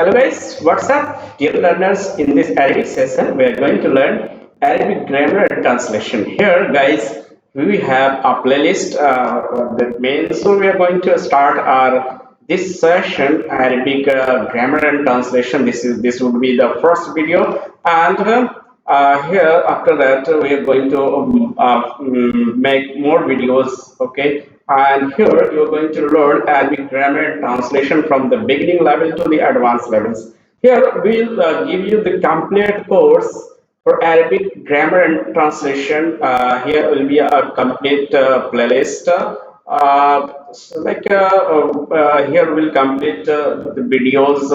Hello guys, what's up? Dear learners, in this Arabic session, we are going to learn Arabic grammar and translation. Here guys, we have a playlist that means so we are going to start our this session Arabic grammar and translation. This would be the first video, and here after that we are going to make more videos. Okay, and here you're going to learn Arabic grammar and translation from the beginning level to the advanced levels. Here we'll give you the complete course for Arabic grammar and translation. Here will be a complete playlist. Here we'll complete the videos.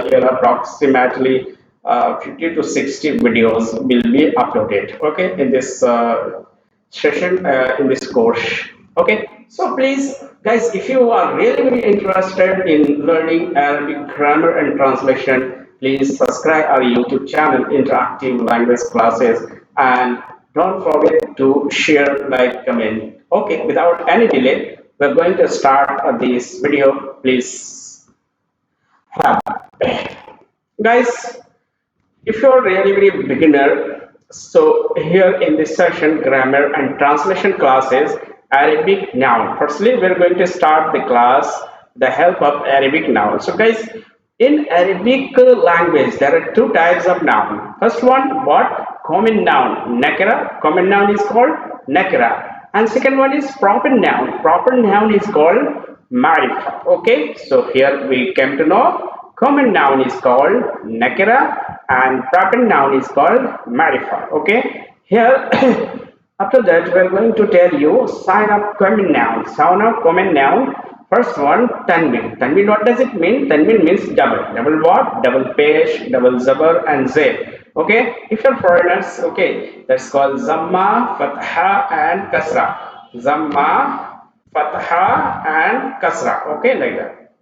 Here approximately 50 to 60 videos will be uploaded. Okay, in this session, in this course. Okay, so please guys, if you are really very interested in learning Arabic grammar and translation, please subscribe our YouTube channel Interactive Language Classes, and don't forget to share, like, comment. Okay, without any delay, we're going to start this video. Please have, guys, if you're really very beginner, so here in this session grammar and translation classes Arabic noun. Firstly, we're going to start the class the help of Arabic noun. So guys, in Arabic language there are two types of noun. First one, what? Common noun, nakira. Common noun is called nakira, and second one is proper noun. Proper noun is called marifa. Okay, so here we came to know common noun is called nakira and proper noun is called marifa. Okay, here after that we are going to tell you sign of common noun. Sound of common noun. First one, tanwin. Tanwin, what does it mean? Tanwin means double. Double what? Double pesh, double zabar and z. Okay, if you're foreigners, okay, that's called zamma, fatha and kasra. Zamma, fatha and kasra. Okay, like that.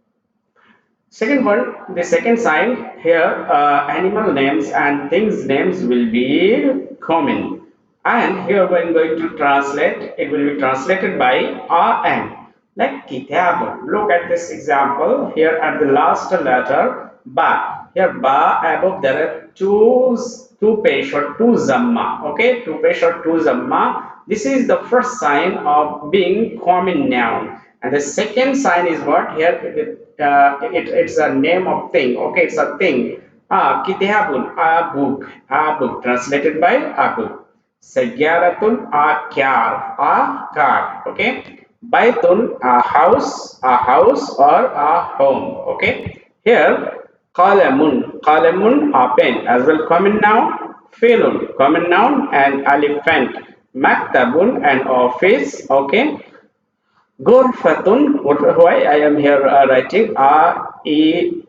Second one, the second sign here, animal names and things names will be common. And here when going to translate, it will be translated by an. Like kitab. Look at this example here at the last letter ba. Here ba above there are two pesh or two zamma. Okay, two pesh or two zamma. This is the first sign of being common noun. And the second sign is what? Here it's a name of thing. Okay, it's a thing. Kitabun, a book, translated by a book. Sayyaratun, a car. Okay. Baitun, a house or a home. Okay. Here, qalamun, a pen, as well common noun. Filun, common noun, and elephant. Maktabun, an office. Okay. Gorfatun, why I am here writing A-E-I-O-U.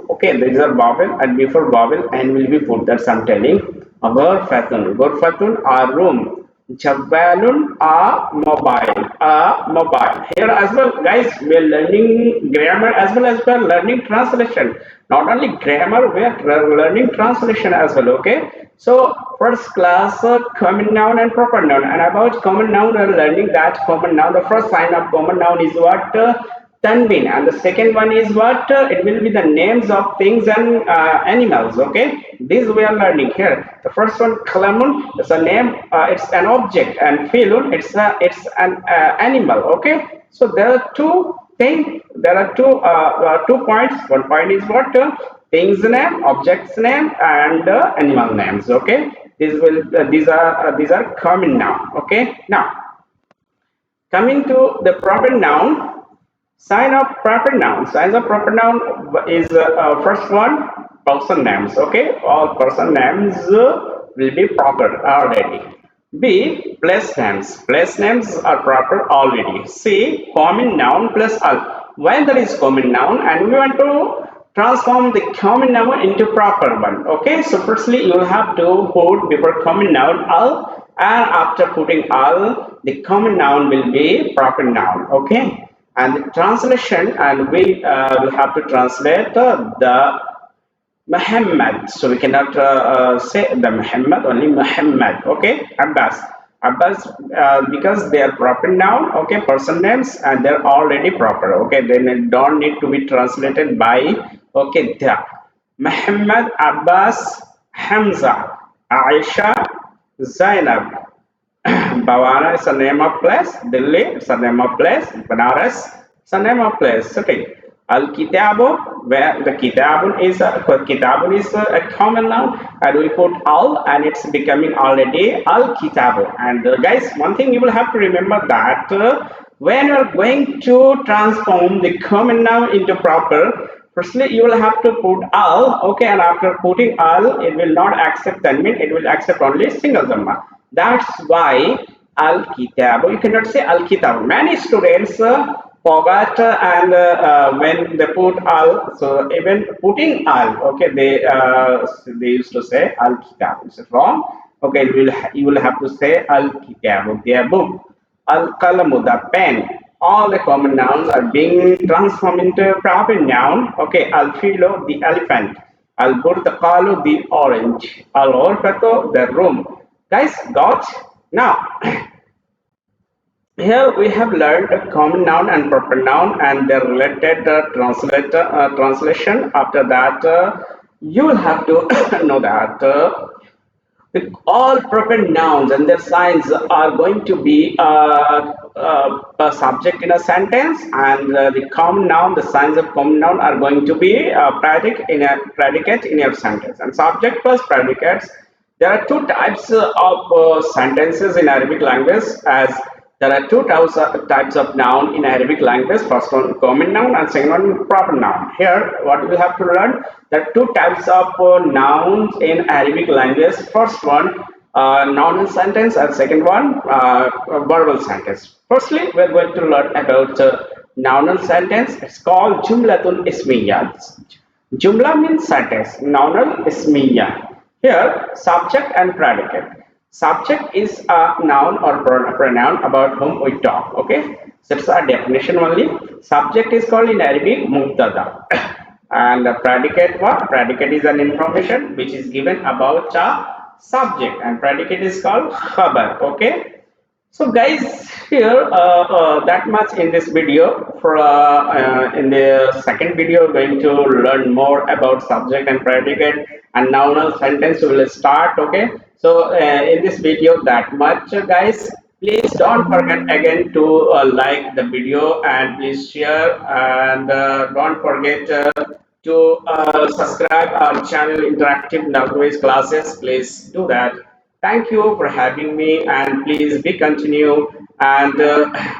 Okay, these are vowel, and before vowel and will be put. That's I'm telling. Gorfatun, a room. Jabbalun, a mobile. Here as well, guys, we are learning grammar as well as we are learning translation. Not only grammar, we are learning translation as well. Okay. So first class common noun and proper noun, and about common noun we are learning that common noun, the first sign of common noun is what? Tanwin, and the second one is what? It will be the names of things and animals. Okay, this we are learning here. The first one, kalamun, is a name, it's an object, and filun, it's an animal. Okay, so there are two things, there are two points. One point is what? Things name, objects name, and animal names. Okay, these are common noun. Okay, now coming to the proper noun. Sign of proper noun. Signs of proper noun is first one, person names. Okay, all person names will be proper already. B, place names. Place names are proper already. C, common noun plus al. When there is common noun and we want to transform the common noun into proper one. Okay, so firstly you will have to put before common noun al, and after putting al, the common noun will be proper noun. Okay, and the translation, and we will have to translate the Muhammad. So we cannot say the Muhammad, only Muhammad. Okay, Abbas. Abbas, because they are proper noun, okay, person names, and they're already proper, okay, they don't need to be translated by, okay, the. Muhammad, Abbas, Hamza, Aisha, Zainab. Bhavana is a name of place. Delhi is a name of place. Banaras is a name of place. Okay. Al Kitabu, where the Kitabun is a common noun, and we put al, and it's becoming already Al Kitabu. And guys, one thing you will have to remember that when you are going to transform the common noun into proper, firstly you will have to put al, okay, and after putting al, it will not accept tanween, it will accept only single dhamma. That's why Al Kitab. You cannot say Al Kitab. Many students forgot and when they put Al, so even putting Al, okay, they used to say Al Kitab. It's wrong. Okay, you will have to say Al Kitab, their book. Al Kalamu, the pen. All the common nouns are being transformed into proper noun. Okay, Al Filo, the elephant. Al Burtaqalu, the orange. Al Orfato, the room. Guys, got? Now, here we have learned a common noun and proper noun and their related translation. After that, you will have to know that all proper nouns and their signs are going to be a subject in a sentence, and the common noun, the signs of common noun are going to be predicate in your sentence. And subject plus predicates. There are two types of sentences in Arabic language, as there are two types of noun in Arabic language. First one common noun and second one proper noun. Here, what we have to learn, there are two types of nouns in Arabic language. First one noun sentence, and second one verbal sentence. Firstly, we are going to learn about noun sentence. It's called Jumlatun Ismiyya. Jumla means sentence. Noun Ismiyya. Here, subject and predicate. Subject is a noun or pronoun about whom we talk. Okay, so it's a definition only. Subject is called in Arabic mubtada, and predicate what? Predicate is an information which is given about a subject, and predicate is called khabar. Okay. So guys, here that much in this video. For in the second video, we're going to learn more about subject and predicate and noun sentence. We will start. Okay. So in this video, that much, guys. Please don't forget again to like the video and please share, and don't forget to subscribe our channel Interactive Language Classes. Please do that. Thank you for having me, and please be continue, and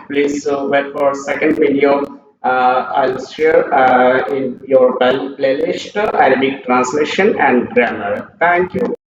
please wait for second video. I'll share in your playlist Arabic translation and grammar. Thank you.